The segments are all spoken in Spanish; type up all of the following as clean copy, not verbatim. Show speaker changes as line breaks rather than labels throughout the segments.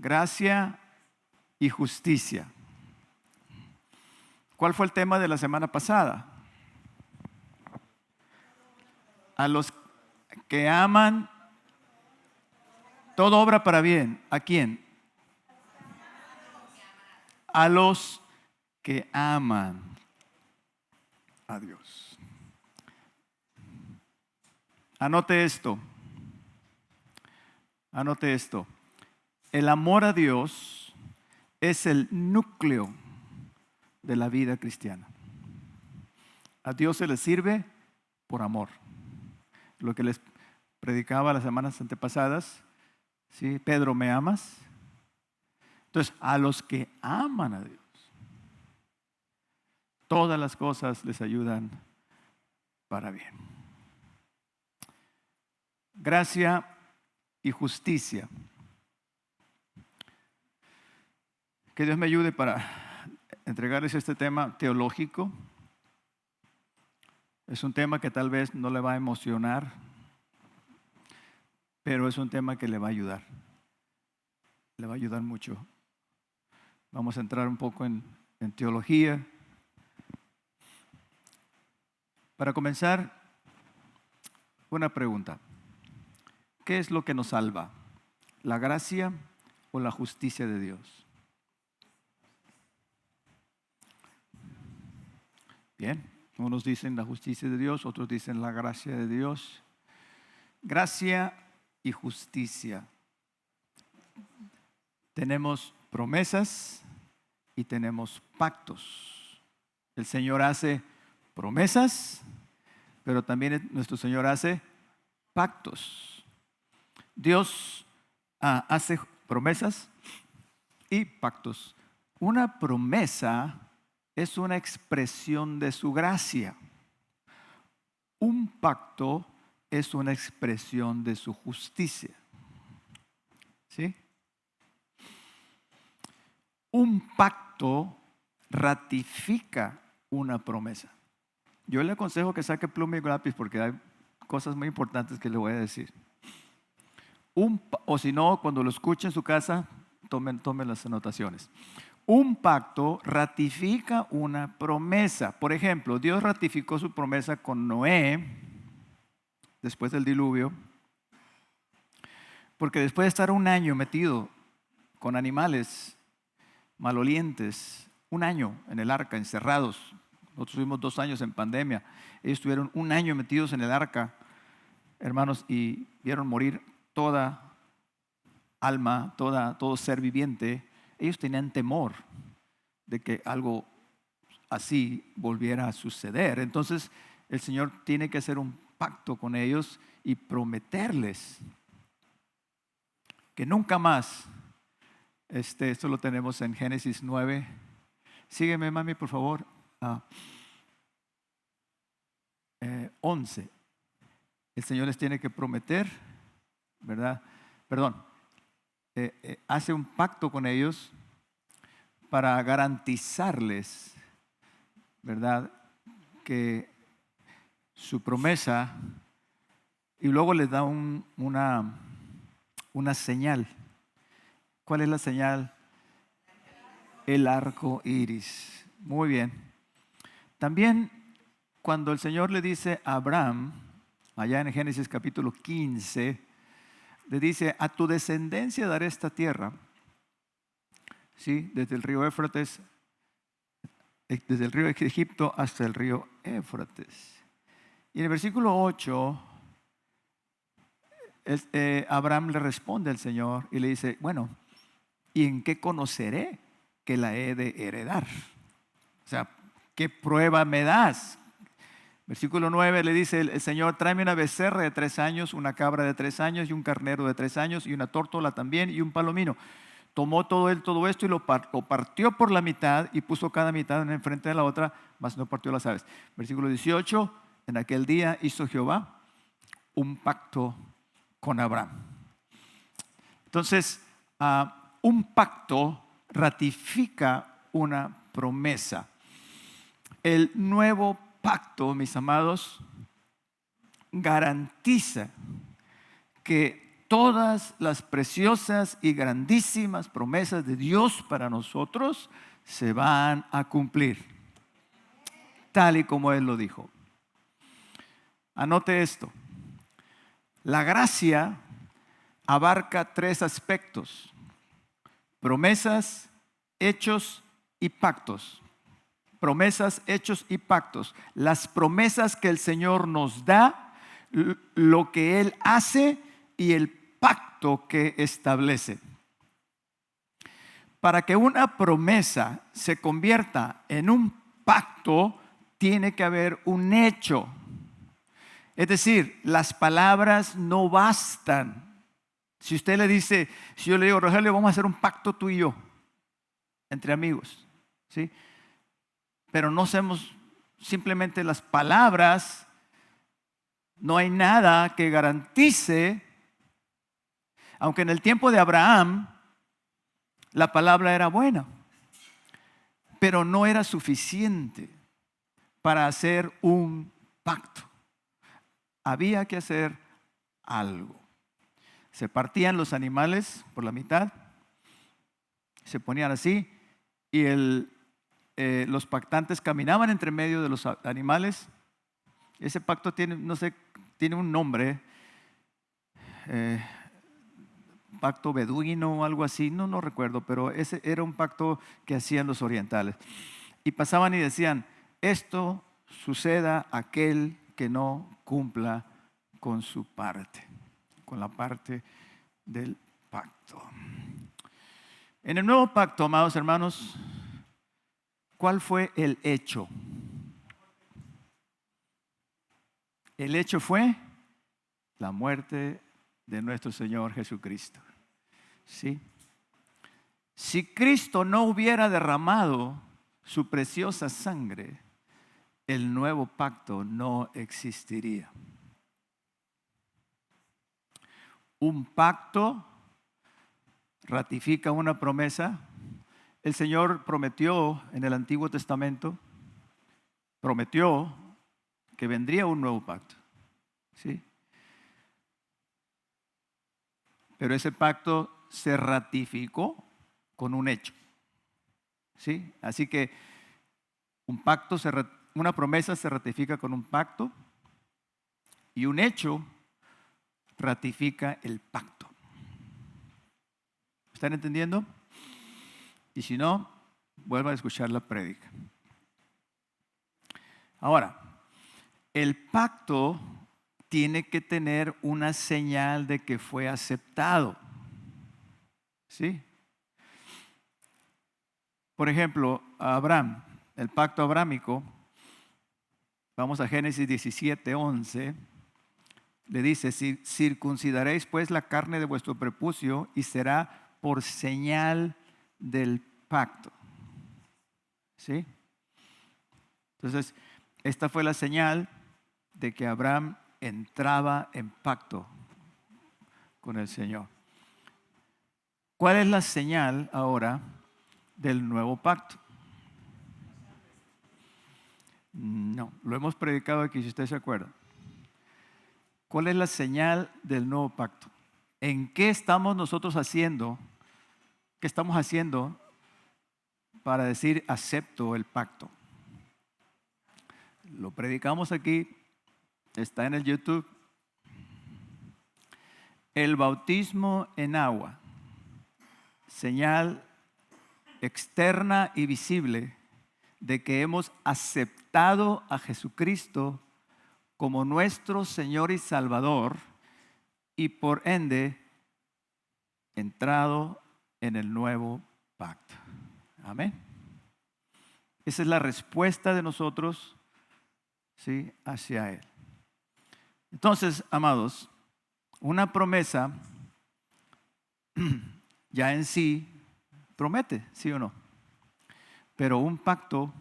Gracia y justicia. ¿Cuál fue el tema de la semana pasada? A los que aman, todo obra para bien. ¿A quién? A los que aman a Dios. Anote esto. Anote esto. El amor a Dios es el núcleo de la vida cristiana. A Dios se le sirve por amor. Lo que les predicaba las semanas antepasadas, ¿sí? Pedro, ¿me amas? Entonces, a los que aman a Dios, todas las cosas les ayudan para bien. Gracia y justicia. Que Dios me ayude para entregarles este tema teológico. Es un tema que tal vez no le va a emocionar, pero es un tema que le va a ayudar. Le va a ayudar mucho. Vamos a entrar un poco en teología. Para comenzar, una pregunta. ¿Qué es lo que nos salva? ¿La gracia o la justicia de Dios? Bien, unos dicen la justicia de Dios, otros dicen la gracia de Dios. Gracia y justicia. Tenemos promesas y tenemos pactos. El Señor hace promesas, pero también nuestro Señor hace pactos. Dios hace promesas y pactos. Una promesa es una expresión de su gracia. Un pacto es una expresión de su justicia. ¿Sí? Un pacto ratifica una promesa. Yo le aconsejo que saque pluma y lápiz porque hay cosas muy importantes que le voy a decir. O si no, cuando lo escuche en su casa, tomen las anotaciones. Un pacto ratifica una promesa. Por ejemplo, Dios ratificó su promesa con Noé después del diluvio, porque después de estar un año metido con animales malolientes, un año en el arca, encerrados. Nosotros tuvimos 2 años en pandemia. Ellos estuvieron un año metidos en el arca, hermanos, y vieron morir toda alma, todo ser viviente. Ellos tenían temor de que algo así volviera a suceder. Entonces, el Señor tiene que hacer un pacto con ellos y prometerles que nunca más. Esto lo tenemos en Génesis 9. Sígueme, mami, por favor. 11. El Señor les tiene que prometer, ¿verdad? Perdón. Hace un pacto con ellos para garantizarles, ¿verdad?, que su promesa, y luego les da una señal. ¿Cuál es la señal? El arco iris. Muy bien. También cuando el Señor le dice a Abraham, allá en Génesis capítulo 15, le dice: a tu descendencia daré esta tierra, ¿sí? Desde el río Éufrates, desde el río de Egipto hasta el río Éufrates. Y en el versículo 8, Abraham le responde al Señor y le dice: bueno, ¿y en qué conoceré que la he de heredar? O sea, ¿qué prueba me das? Versículo 9 le dice el Señor: tráeme una becerra de 3 años, una cabra de 3 años y un carnero de 3 años y una tórtola también y un palomino. Tomó todo esto y lo partió por la mitad y puso cada mitad una enfrente de la otra, mas no partió las aves. Versículo 18, en aquel día hizo Jehová un pacto con Abraham. Entonces, un pacto ratifica una promesa. El nuevo pacto, mis amados, garantiza que todas las preciosas y grandísimas promesas de Dios para nosotros se van a cumplir, tal y como Él lo dijo. Anote esto. La gracia abarca 3 aspectos: promesas, hechos y pactos. Promesas, hechos y pactos. Las promesas que el Señor nos da, lo que Él hace y el pacto que establece. Para que una promesa se convierta en un pacto, tiene que haber un hecho. Es decir, las palabras no bastan. Si usted le dice, si yo le digo, Rogelio, vamos a hacer un pacto tú y yo, entre amigos, ¿sí? Pero no hacemos simplemente las palabras, no hay nada que garantice. Aunque en el tiempo de Abraham la palabra era buena, pero no era suficiente para hacer un pacto. Había que hacer algo. Se partían los animales por la mitad, se ponían así y los pactantes caminaban entre medio de los animales. Ese pacto tiene, no sé, tiene un nombre, pacto beduino o algo así, no recuerdo, pero ese era un pacto que hacían los orientales. Y pasaban y decían, esto suceda a aquel que no cumpla con su parte, con la parte del pacto. En el nuevo pacto, amados hermanos, ¿cuál fue el hecho? El hecho fue la muerte de nuestro Señor Jesucristo. ¿Sí? Si Cristo no hubiera derramado su preciosa sangre, el nuevo pacto no existiría. Un pacto ratifica una promesa. El Señor prometió en el Antiguo Testamento, prometió que vendría un nuevo pacto. ¿Sí? Pero ese pacto se ratificó con un hecho. ¿Sí? Así que una promesa se ratifica con un pacto y un hecho ratifica el pacto. ¿Están entendiendo? Y si no, vuelvan a escuchar la prédica. Ahora, el pacto tiene que tener una señal de que fue aceptado. ¿Sí? Por ejemplo, Abraham, el pacto abrámico, vamos a Génesis 17:11, le dice, circuncidaréis pues la carne de vuestro prepucio y será por señal del pacto. ¿Sí? Entonces, esta fue la señal de que Abraham entraba en pacto con el Señor. ¿Cuál es la señal ahora del nuevo pacto? No, lo hemos predicado aquí, si usted se acuerda. ¿Cuál es la señal del nuevo pacto? ¿En qué estamos nosotros haciendo? ¿Qué estamos haciendo para decir acepto el pacto? Lo predicamos aquí, está en el YouTube. El bautismo en agua, señal externa y visible de que hemos aceptado a Jesucristo como nuestro Señor y Salvador y por ende entrado en el nuevo pacto. Amén. Esa es la respuesta de nosotros, ¿sí?, hacia Él. Entonces, amados, una promesa ya en sí promete, ¿sí o no? Pero un pacto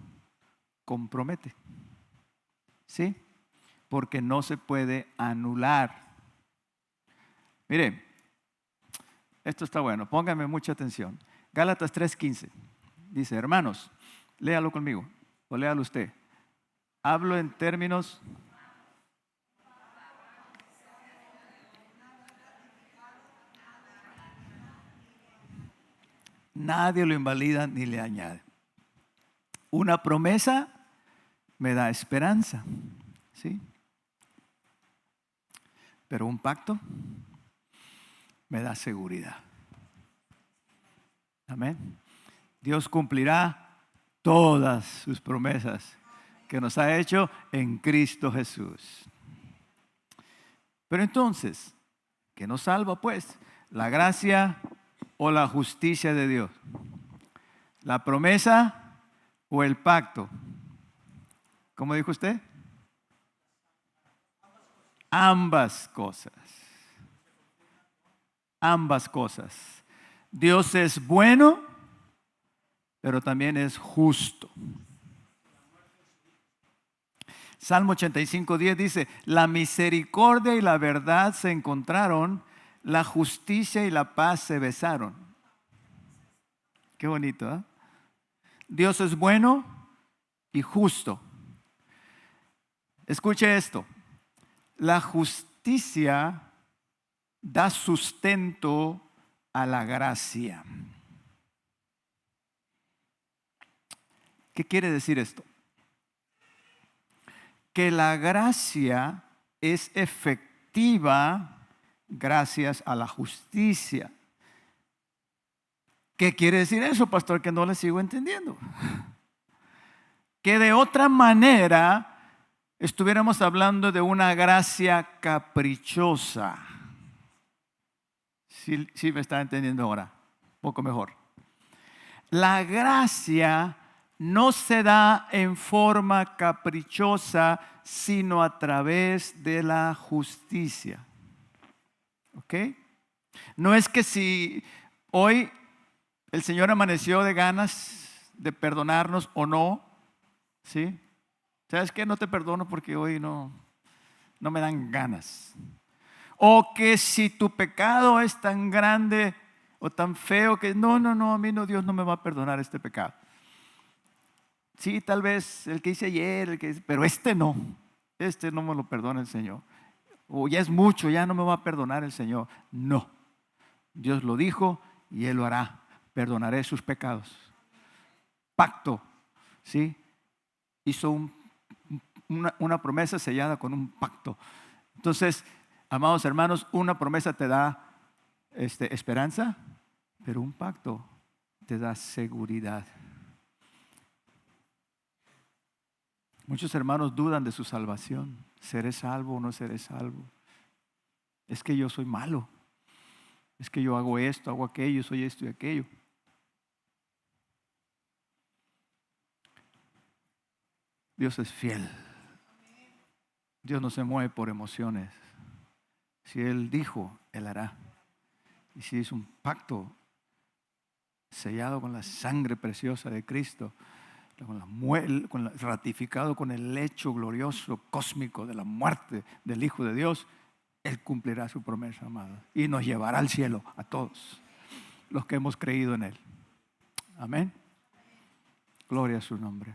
compromete, ¿sí? Porque no se puede anular. Mire, esto está bueno, pónganme mucha atención. Gálatas 3:15 dice, hermanos, léalo conmigo o léalo usted. Hablo en términos nadie lo invalida ni le añade. Una promesa me da esperanza, ¿sí? Pero un pacto me da seguridad. Amén. Dios cumplirá todas sus promesas que nos ha hecho en Cristo Jesús. Pero entonces, ¿qué nos salva pues? ¿La gracia o la justicia de Dios? ¿La promesa o el pacto? ¿Cómo dijo usted? Ambas cosas. Ambas cosas. Dios es bueno, pero también es justo. Salmo 85:10 dice: la misericordia y la verdad se encontraron, la justicia y la paz se besaron. Qué bonito, ¿eh? Dios es bueno y justo. Escuche esto: la justicia da sustento a la gracia. ¿Qué quiere decir esto? Que la gracia es efectiva gracias a la justicia. ¿Qué quiere decir eso, pastor? Que no le sigo entendiendo. Que de otra manera estuviéramos hablando de una gracia caprichosa. Sí me está entendiendo ahora, un poco mejor. La gracia no se da en forma caprichosa, sino a través de la justicia. ¿Ok? No es que si hoy el Señor amaneció de ganas de perdonarnos o no, ¿sí? ¿Sabes qué? No te perdono porque hoy no me dan ganas. O que si tu pecado es tan grande o tan feo que no, a mí no, Dios no me va a perdonar este pecado. Sí, tal vez el que hice ayer, pero este no me lo perdona el Señor. O ya es mucho, ya no me va a perdonar el Señor. No, Dios lo dijo y Él lo hará. Perdonaré sus pecados. Pacto, ¿sí? Hizo una promesa sellada con un pacto. Entonces, amados hermanos, una promesa te da esperanza, pero un pacto te da seguridad. Muchos hermanos dudan de su salvación. ¿Seré salvo o no seré salvo? Es que yo soy malo. Es que yo hago esto, hago aquello, soy esto y aquello. Dios es fiel. Dios no se mueve por emociones. Si Él dijo, Él hará. Y si es un pacto sellado con la sangre preciosa de Cristo, ratificado con el hecho glorioso, cósmico de la muerte del Hijo de Dios, Él cumplirá su promesa, amada, y nos llevará al cielo a todos los que hemos creído en Él. Amén. Gloria a su nombre.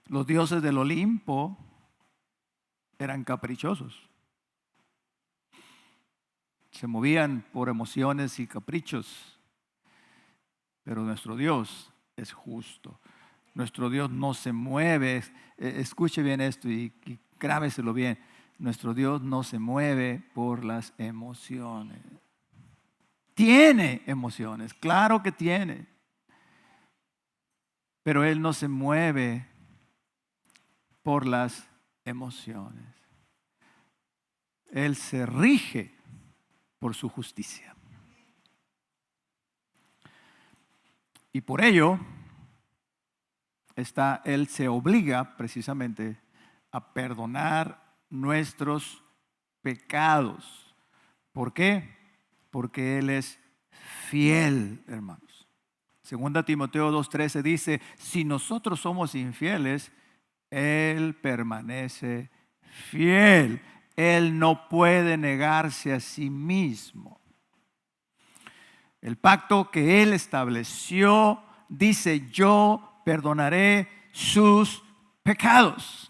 Los dioses del Olimpo eran caprichosos. Se movían por emociones y caprichos. Pero nuestro Dios es justo. Nuestro Dios no se mueve. Escuche bien esto y grábeselo bien. Nuestro Dios no se mueve por las emociones. Tiene emociones, claro que tiene. Pero Él no se mueve por las emociones. Él se rige por su justicia. Y por ello, Él se obliga precisamente a perdonar nuestros pecados. ¿Por qué? Porque Él es fiel, hermanos. 2 Timoteo 2:13 dice: si nosotros somos infieles, Él permanece fiel. Él no puede negarse a sí mismo. El pacto que Él estableció dice: yo perdonaré sus pecados.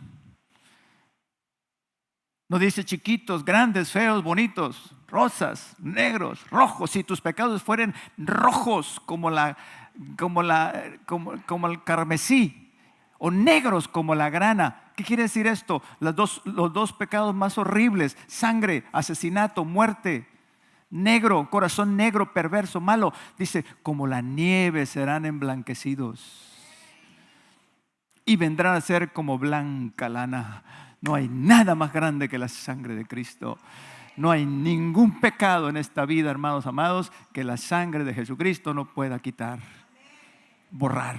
No dice chiquitos, grandes, feos, bonitos, rosas, negros, rojos. Si tus pecados fueran rojos como el carmesí, o negros como la grana. ¿Qué quiere decir esto? Los dos pecados más horribles: sangre, asesinato, muerte. Negro, corazón negro, perverso, malo. Dice, como la nieve serán emblanquecidos y vendrán a ser como blanca lana. No hay nada más grande que la sangre de Cristo. No hay ningún pecado en esta vida, hermanos amados, que la sangre de Jesucristo no pueda quitar, borrar.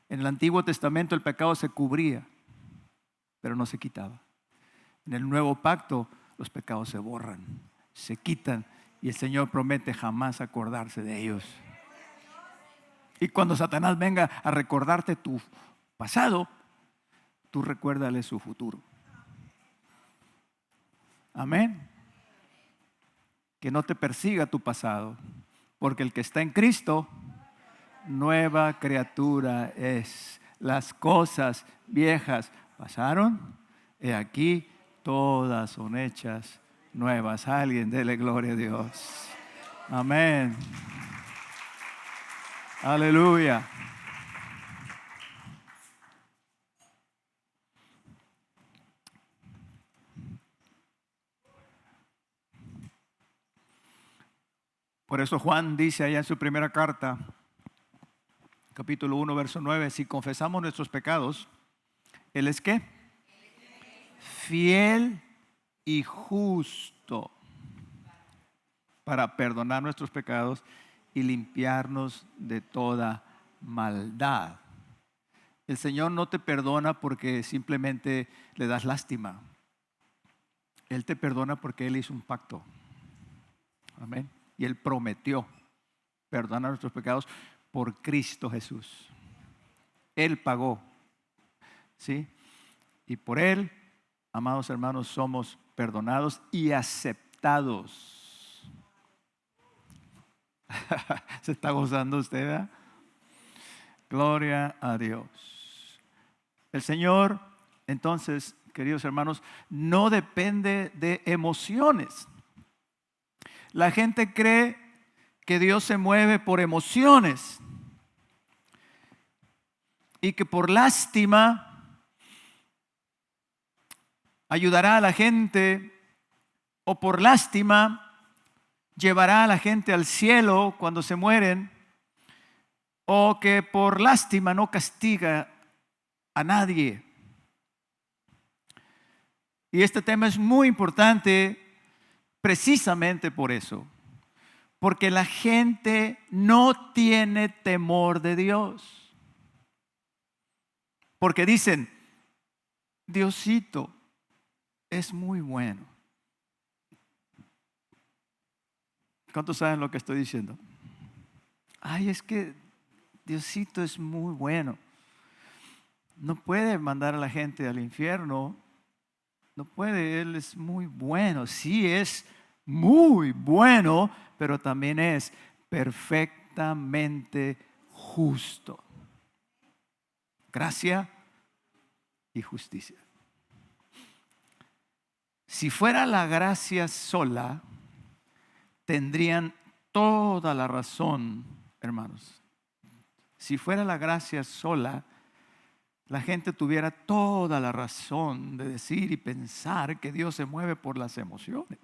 En el Antiguo Testamento el pecado se cubría, pero no se quitaba. En el Nuevo Pacto los pecados se borran, se quitan, y el Señor promete jamás acordarse de ellos. Y cuando Satanás venga a recordarte tu pasado, tú recuérdale su futuro. Amén. Que no te persiga tu pasado, porque el que está en Cristo, nueva criatura es. Las cosas viejas pasaron, y aquí todas son hechas nuevas. Alguien dele gloria a Dios. Amén. Aleluya. Por eso Juan dice allá en su primera carta, capítulo 1, verso 9, si confesamos nuestros pecados, Él es ¿qué? Fiel y justo para perdonar nuestros pecados y limpiarnos de toda maldad. El Señor no te perdona porque simplemente le das lástima. Él te perdona porque Él hizo un pacto. Amén. Y Él prometió perdonar nuestros pecados por Cristo Jesús. Él pagó. ¿Sí? Y por Él, amados hermanos, somos perdonados y aceptados. ¿Se está gozando usted, verdad? Gloria a Dios. El Señor, entonces, queridos hermanos, no depende de emociones. La gente cree que Dios se mueve por emociones y que por lástima ayudará a la gente, o por lástima llevará a la gente al cielo cuando se mueren, o que por lástima no castiga a nadie. Y este tema es muy importante precisamente por eso, porque la gente no tiene temor de Dios, porque dicen, Diosito es muy bueno. ¿Cuántos saben lo que estoy diciendo? Ay, es que Diosito es muy bueno. No puede mandar a la gente al infierno. No puede, Él es muy bueno. Sí, es muy bueno, pero también es perfectamente justo. Gracia y justicia. Si fuera la gracia sola, tendrían toda la razón, hermanos. Si fuera la gracia sola, la gente tuviera toda la razón de decir y pensar que Dios se mueve por las emociones.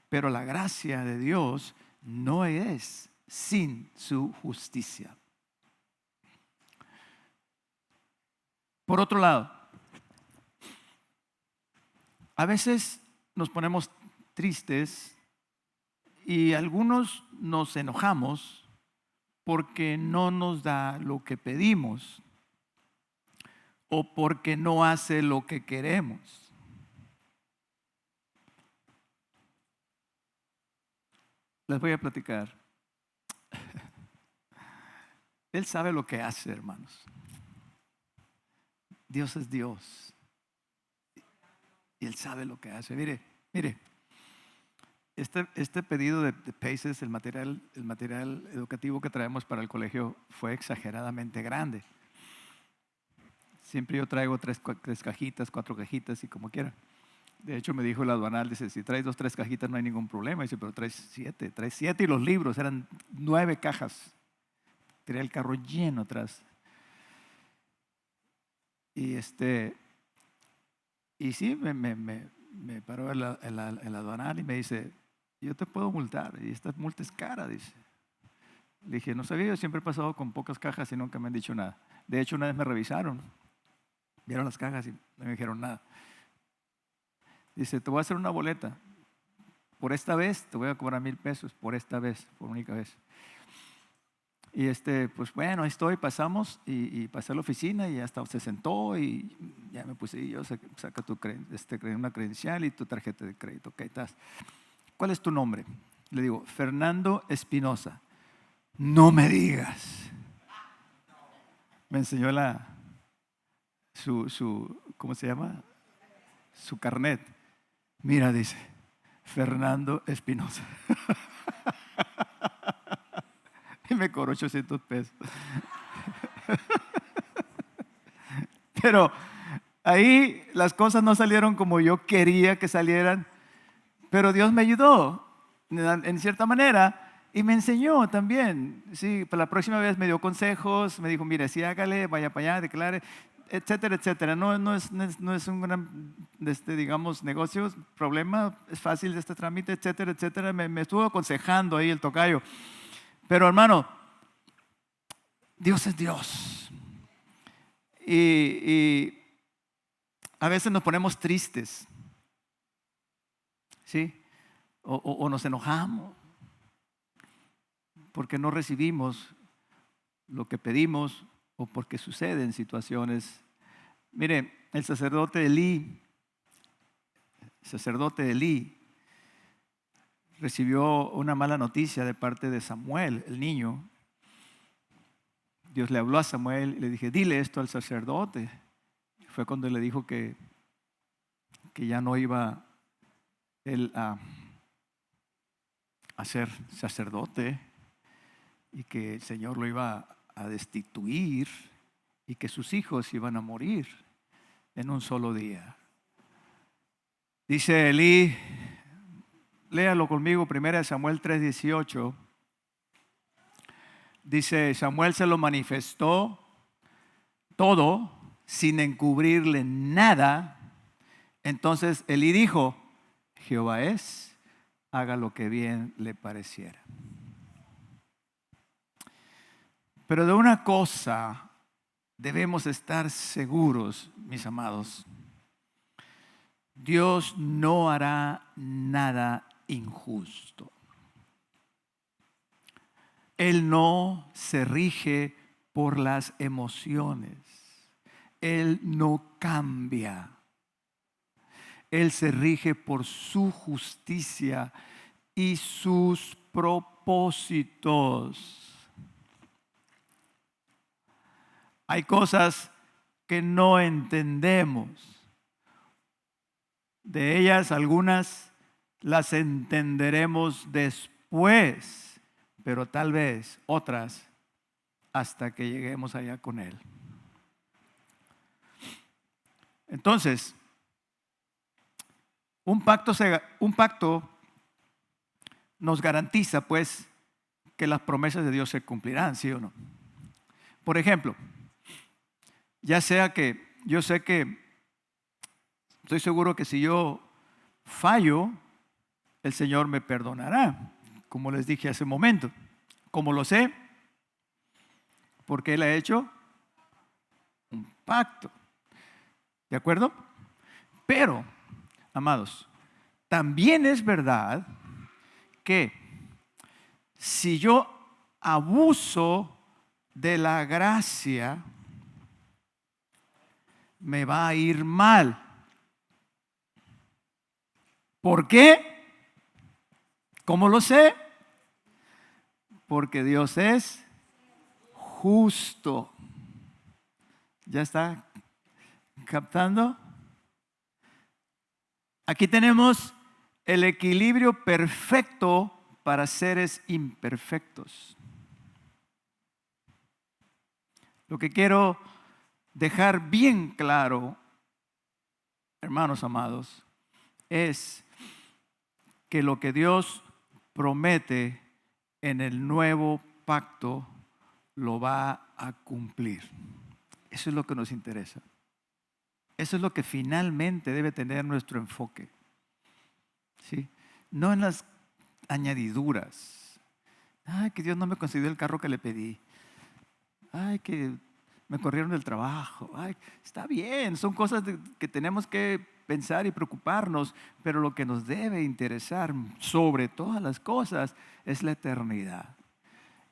Pero la gracia de Dios no es sin su justicia. Por otro lado, a veces nos ponemos tristes y algunos nos enojamos porque no nos da lo que pedimos o porque no hace lo que queremos. Les voy a platicar. Él sabe lo que hace, hermanos. Dios es Dios. Y Él sabe lo que hace. Mire. Este pedido de Paces, el material educativo que traemos para el colegio, fue exageradamente grande. Siempre yo traigo tres cajitas, 4 cajitas y como quiera. De hecho, me dijo el aduanal, dice, si traes 2, 3 cajitas no hay ningún problema. Dice, pero traes 7 y los libros, eran 9 cajas. Tenía el carro lleno atrás. Y sí, me paró el aduanal y me dice, yo te puedo multar, y esta multa es cara, dice. Le dije, no sabía, yo siempre he pasado con pocas cajas y nunca me han dicho nada. De hecho, una vez me revisaron, vieron las cajas y no me dijeron nada. Dice, te voy a hacer una boleta. Por esta vez te voy a cobrar $1,000, por esta vez, por única vez. Y pues bueno, ahí estoy, pasamos y pasé a la oficina y hasta se sentó y ya me puse, y yo saca una credencial y tu tarjeta de crédito. Ok, estás. ¿Cuál es tu nombre? Le digo, Fernando Espinosa. No me digas. Me enseñó ¿cómo se llama? Su carnet. Mira, dice, Fernando Espinosa. Y me cobró $800. Pero ahí las cosas no salieron como yo quería que salieran, pero Dios me ayudó en cierta manera y me enseñó también. Sí, para la próxima vez me dio consejos, me dijo, mire, sí, hágale, vaya para allá, declare, etcétera, etcétera. No es un gran, digamos, negocio, problema, es fácil este trámite, etcétera, etcétera. Me estuvo aconsejando ahí el tocayo. Pero hermano, Dios es Dios. Y a veces nos ponemos tristes, ¿sí? O nos enojamos porque no recibimos lo que pedimos o porque suceden situaciones. Mire, el sacerdote Elí recibió una mala noticia de parte de Samuel, el niño. Dios le habló a Samuel y le dije, dile esto al sacerdote. Fue cuando le dijo que ya no iba él a ser sacerdote y que el Señor lo iba a destituir y que sus hijos iban a morir en un solo día. Dice Elí, léalo conmigo, 1 Samuel 3:18. Dice, Samuel se lo manifestó todo sin encubrirle nada. Entonces Elí dijo, Jehová es, haga lo que bien le pareciera. Pero de una cosa debemos estar seguros, mis amados. Dios no hará nada injusto. Él no se rige por las emociones. Él no cambia. Él se rige por su justicia y sus propósitos. Hay cosas que no entendemos. De ellas algunas las entenderemos después, pero tal vez otras hasta que lleguemos allá con Él. Entonces, un pacto nos garantiza pues que las promesas de Dios se cumplirán, ¿sí o no? Por ejemplo, ya sea que yo sé que estoy seguro que si yo fallo, el Señor me perdonará, como les dije hace un momento. ¿Cómo lo sé? Porque Él ha hecho un pacto. ¿De acuerdo? Pero, amados, también es verdad que si yo abuso de la gracia, me va a ir mal. ¿Por qué? ¿Cómo lo sé? Porque Dios es justo. ¿Ya está captando? Aquí tenemos el equilibrio perfecto para seres imperfectos. Lo que quiero dejar bien claro, hermanos amados, es que lo que Dios promete en el nuevo pacto lo va a cumplir. Eso es lo que nos interesa. Eso es lo que finalmente debe tener nuestro enfoque. ¿Sí? No en las añadiduras. Ay, que Dios no me concedió el carro que le pedí. Ay, que me corrieron del trabajo. Ay, está bien, son cosas que tenemos que pensar y preocuparnos, pero lo que nos debe interesar sobre todas las cosas es la eternidad.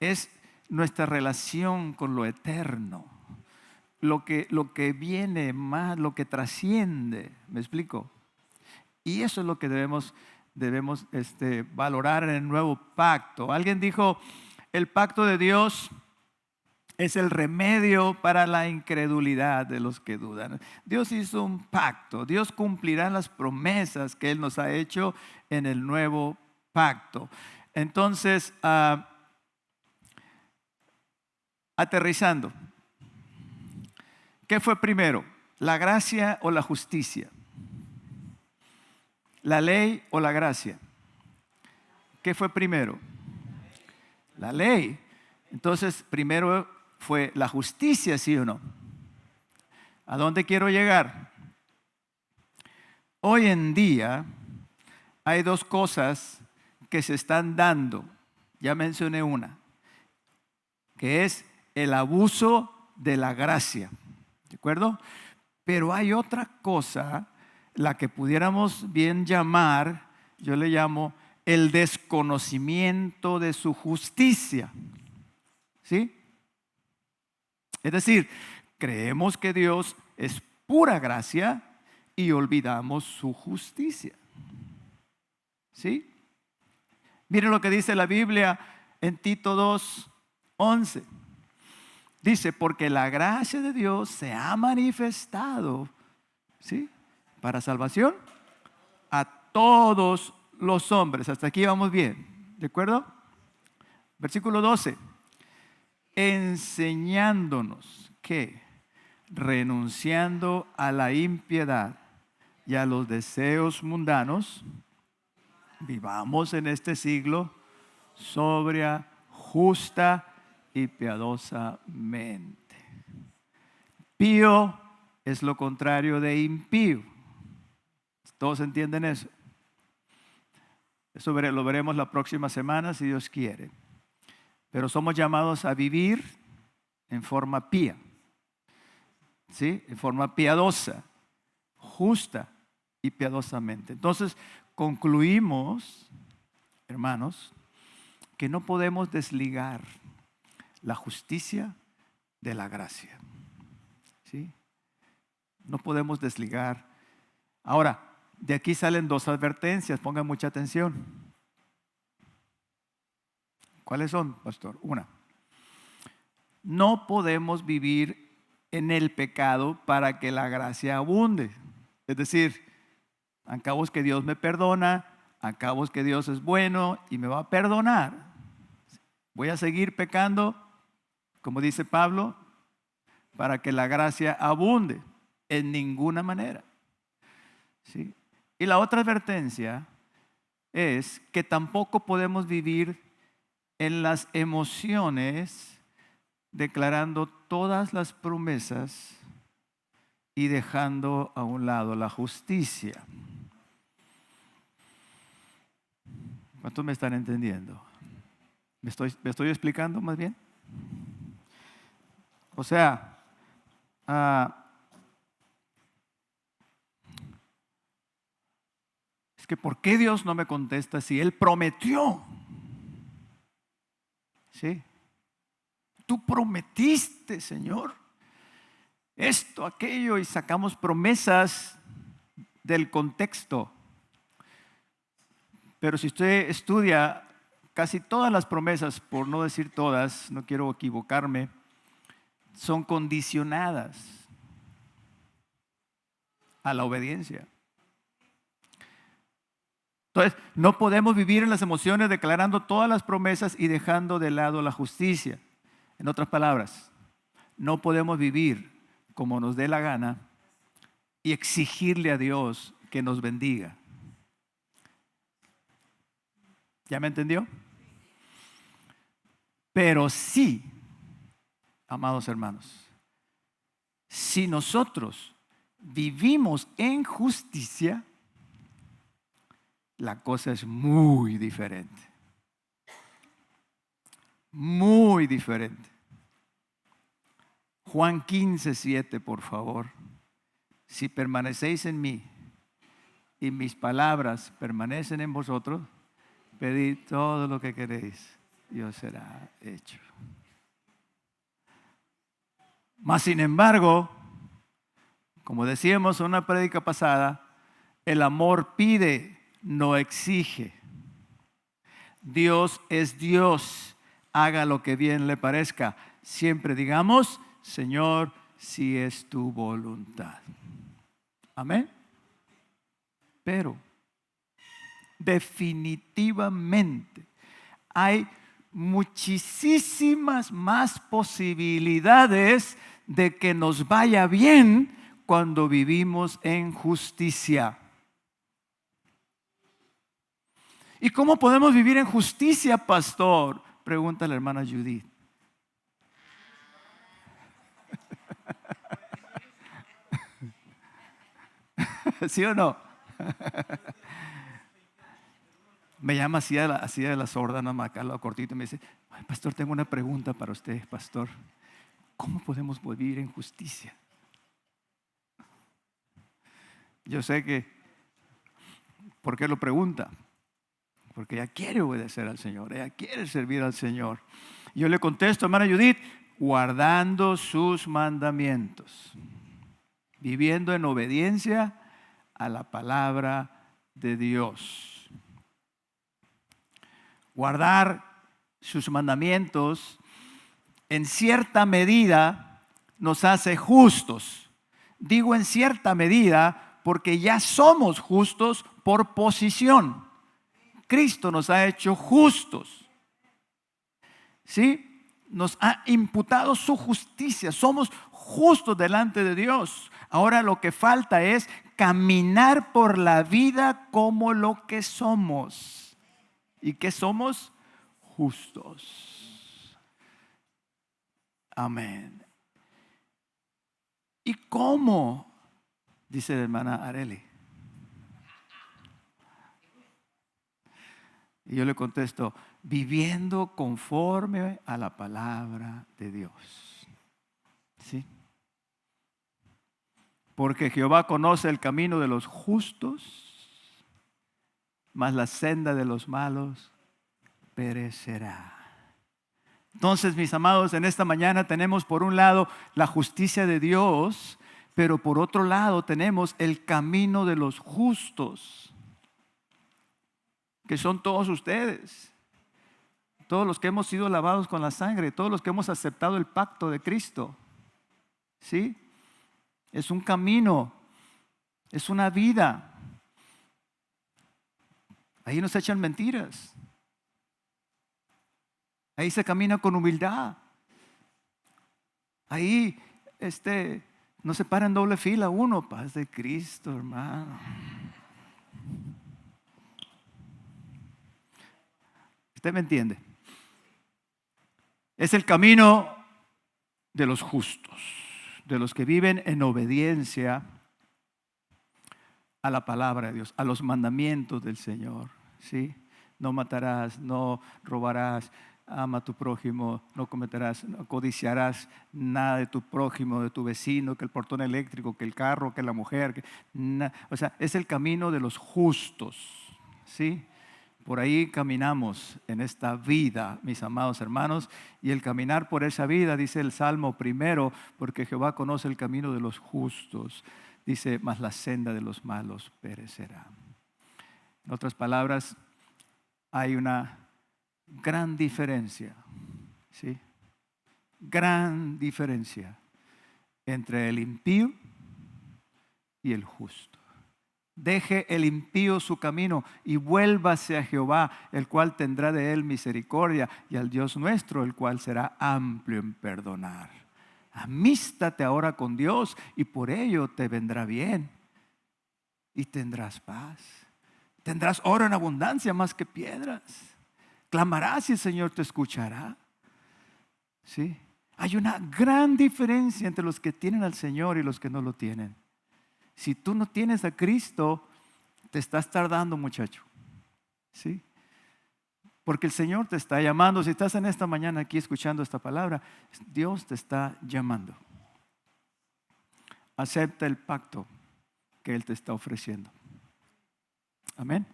Es nuestra relación con lo eterno. Lo que viene más, lo que trasciende. ¿Me explico? Y eso es lo que debemos valorar en el nuevo pacto. Alguien dijo, el pacto de Dios es el remedio para la incredulidad de los que dudan. Dios hizo un pacto. Dios cumplirá las promesas que Él nos ha hecho en el nuevo pacto. Entonces, aterrizando. ¿Qué fue primero? ¿La gracia o la justicia? ¿La ley o la gracia? ¿Qué fue primero? La ley. Entonces, primero fue la justicia, ¿sí o no? ¿A dónde quiero llegar? Hoy en día hay dos cosas que se están dando. Ya mencioné una, que es el abuso de la gracia. ¿De acuerdo? Pero hay otra cosa, la que pudiéramos bien llamar, yo le llamo el desconocimiento de su justicia. ¿Sí? Es decir, creemos que Dios es pura gracia y olvidamos su justicia. ¿Sí? Miren lo que dice la Biblia en Tito 2:11. Dice, porque la gracia de Dios se ha manifestado, ¿sí?, para salvación a todos los hombres. Hasta aquí vamos bien, ¿de acuerdo? Versículo 12. Enseñándonos que, renunciando a la impiedad y a los deseos mundanos, vivamos en este siglo sobria, justa y piadosamente. Pío es lo contrario de impío. ¿Todos entienden eso? Eso lo veremos la próxima semana si Dios quiere. Pero somos llamados a vivir en forma pía, ¿sí? En forma piadosa, justa y piadosamente. Entonces, concluimos, hermanos, que no podemos desligar la justicia de la gracia. ¿Sí? No podemos desligar. Ahora, de aquí salen dos advertencias, pongan mucha atención. ¿Cuáles son, pastor? Una, no podemos vivir en el pecado para que la gracia abunde. Es decir, al cabo es que Dios me perdona, al cabo es que Dios es bueno y me va a perdonar. Voy a seguir pecando, como dice Pablo, para que la gracia abunde. En ninguna manera. ¿Sí? Y la otra advertencia es que tampoco podemos vivir en las emociones declarando todas las promesas y dejando a un lado la justicia. ¿Cuántos me están entendiendo? ¿Me estoy explicando más bien? O sea, es que ¿por qué Dios no me contesta si Él prometió? ¿Sí? Tú prometiste, Señor, esto, aquello, y sacamos promesas del contexto. Pero si usted estudia casi todas las promesas, por no decir todas, no quiero equivocarme, son condicionadas a la obediencia. Entonces, no podemos vivir en las emociones declarando todas las promesas y dejando de lado la justicia. En otras palabras, no podemos vivir como nos dé la gana y exigirle a Dios que nos bendiga. ¿Ya me entendió? Pero sí, amados hermanos, si nosotros vivimos en justicia, la cosa es muy diferente. Muy diferente. Juan 15:7, por favor. Si permanecéis en mí y mis palabras permanecen en vosotros, pedid todo lo que queréis y os será hecho. Mas sin embargo, como decíamos en una prédica pasada, el amor pide, no exige. Dios es Dios, haga lo que bien le parezca. Siempre digamos, Señor, si es tu voluntad. Amén. Pero definitivamente hay muchísimas más posibilidades de que nos vaya bien cuando vivimos en justicia. ¿Y cómo podemos vivir en justicia, pastor? Pregunta la hermana Judith. ¿Sí o no? Me llama así de la sorda, nada más acá, lo cortito, y me dice, ay, pastor, tengo una pregunta para usted, pastor. ¿Cómo podemos vivir en justicia? Yo sé que, ¿por qué lo pregunta? Porque ella quiere obedecer al Señor, ella quiere servir al Señor. Yo le contesto, hermana Judith, guardando sus mandamientos, viviendo en obediencia a la palabra de Dios. Guardar sus mandamientos en cierta medida nos hace justos. Digo en cierta medida porque ya somos justos por posición. Cristo nos ha hecho justos. ¿Sí? Nos ha imputado su justicia. Somos justos delante de Dios. Ahora lo que falta es caminar por la vida como lo que somos. ¿Y qué somos? Justos. Amén. ¿Y cómo? Dice la hermana Areli. Y yo le contesto, viviendo conforme a la palabra de Dios. ¿Sí? Porque Jehová conoce el camino de los justos, mas la senda de los malos perecerá. Entonces, mis amados, en esta mañana tenemos por un lado la justicia de Dios, pero por otro lado tenemos el camino de los justos, que son todos ustedes, todos los que hemos sido lavados con la sangre, todos los que hemos aceptado el pacto de Cristo. ¿Sí? Es un camino, es una vida. Ahí no se echan mentiras. Ahí se camina con humildad. Ahí no se para en doble fila uno. Paz de Cristo, hermano. ¿Usted me entiende? Es el camino de los justos, de los que viven en obediencia a la palabra de Dios, a los mandamientos del Señor. ¿Sí? No matarás, no robarás, ama a tu prójimo, no cometerás, no codiciarás nada de tu prójimo, de tu vecino, que el portón eléctrico, que el carro, que la mujer. O sea, es el camino de los justos. ¿Sí? Por ahí caminamos en esta vida, mis amados hermanos, y el caminar por esa vida, dice el Salmo primero, porque Jehová conoce el camino de los justos. Dice, mas la senda de los malos perecerá. En otras palabras, hay una gran diferencia, ¿sí? Gran diferencia entre el impío y el justo. Deje el impío su camino y vuélvase a Jehová, el cual tendrá de él misericordia, y al Dios nuestro, el cual será amplio en perdonar. Amístate ahora con Dios y por ello te vendrá bien y tendrás paz. Tendrás oro en abundancia más que piedras. Clamarás y el Señor te escuchará. ¿Sí? Hay una gran diferencia entre los que tienen al Señor y los que no lo tienen. Si tú no tienes a Cristo, te estás tardando, muchacho. ¿Sí? Porque el Señor te está llamando. Si estás en esta mañana aquí escuchando esta palabra, Dios te está llamando. Acepta el pacto que Él te está ofreciendo. Amén.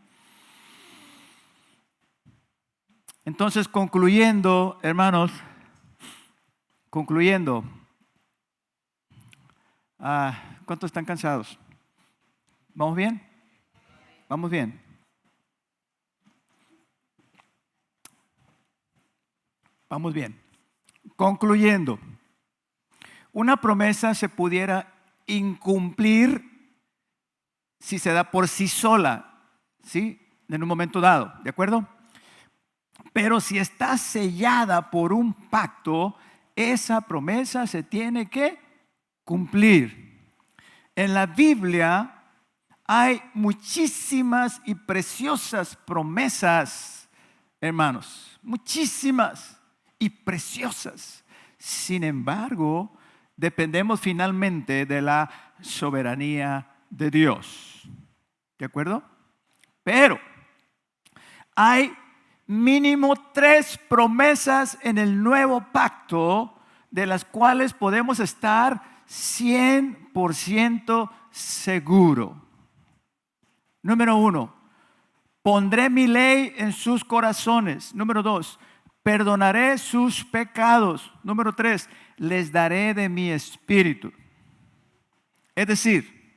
Entonces, concluyendo, hermanos, ¿cuántos están cansados? ¿Vamos bien? ¿Vamos bien? Vamos bien. Concluyendo, una promesa se pudiera incumplir si se da por sí sola, ¿sí? En un momento dado, ¿de acuerdo? Pero si está sellada por un pacto, esa promesa se tiene que cumplir. En la Biblia hay muchísimas y preciosas promesas, hermanos, muchísimas y preciosas. Sin embargo, dependemos finalmente de la soberanía de Dios. ¿De acuerdo? Pero hay mínimo 3 promesas en el nuevo pacto de las cuales podemos estar 100% seguro. Número 1, pondré mi ley en sus corazones. Número 2, perdonaré sus pecados. Número 3, les daré de mi espíritu. Es decir,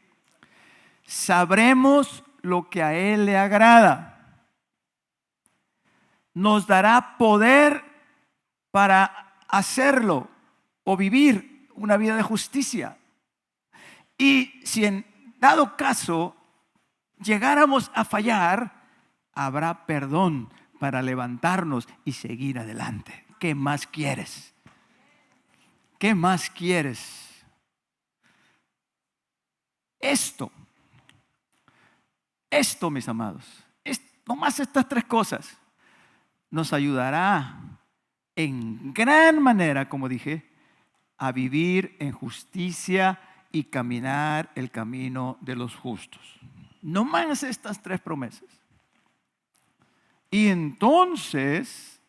sabremos lo que a Él le agrada. Nos dará poder para hacerlo o vivir una vida de justicia. Y si en dado caso llegáramos a fallar, habrá perdón para levantarnos y seguir adelante. ¿Qué más quieres? ¿Qué más quieres? Esto, mis amados, nomás estas 3 cosas nos ayudará en gran manera, como dije, a vivir en justicia y caminar el camino de los justos. No más estas 3 promesas. Y entonces,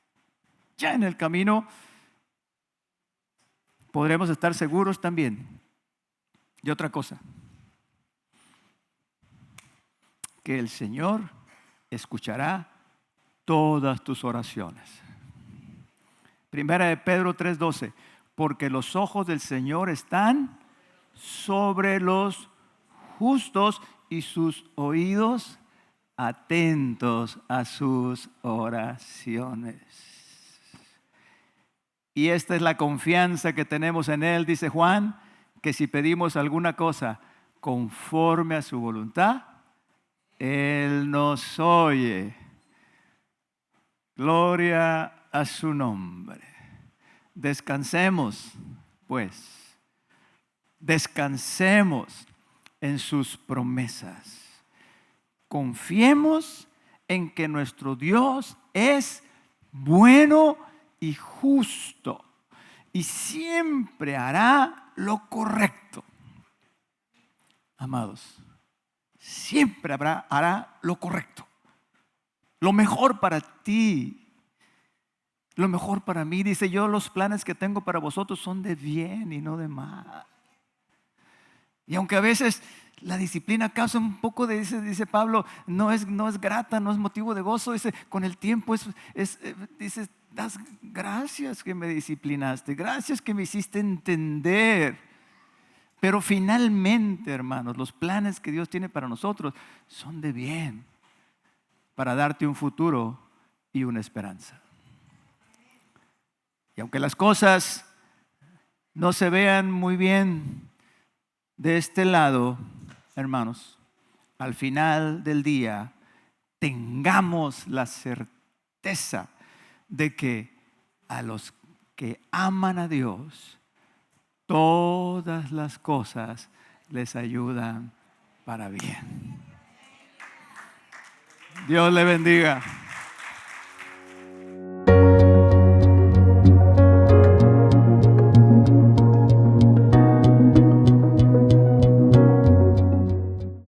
ya en el camino, podremos estar seguros también de otra cosa. Que el Señor escuchará todas tus oraciones. Primera de Pedro 3:12, porque los ojos del Señor están sobre los justos y sus oídos atentos a sus oraciones. Y esta es la confianza que tenemos en Él, dice Juan, que si pedimos alguna cosa conforme a su voluntad, Él nos oye. Gloria a su nombre. Descansemos, pues. Descansemos en sus promesas. Confiemos en que nuestro Dios es bueno y justo y siempre hará lo correcto. Amados, siempre hará lo correcto. Lo mejor para ti, lo mejor para mí. Dice, yo los planes que tengo para vosotros son de bien y no de mal. Y aunque a veces la disciplina causa un poco de, dice Pablo, no es grata, no es motivo de gozo. Dice, con el tiempo dice, das gracias que me disciplinaste, gracias que me hiciste entender. Pero finalmente, hermanos, los planes que Dios tiene para nosotros son de bien, para darte un futuro y una esperanza. Y aunque las cosas no se vean muy bien de este lado, hermanos, al final del día tengamos la certeza de que a los que aman a Dios, todas las cosas les ayudan para bien. Dios le bendiga.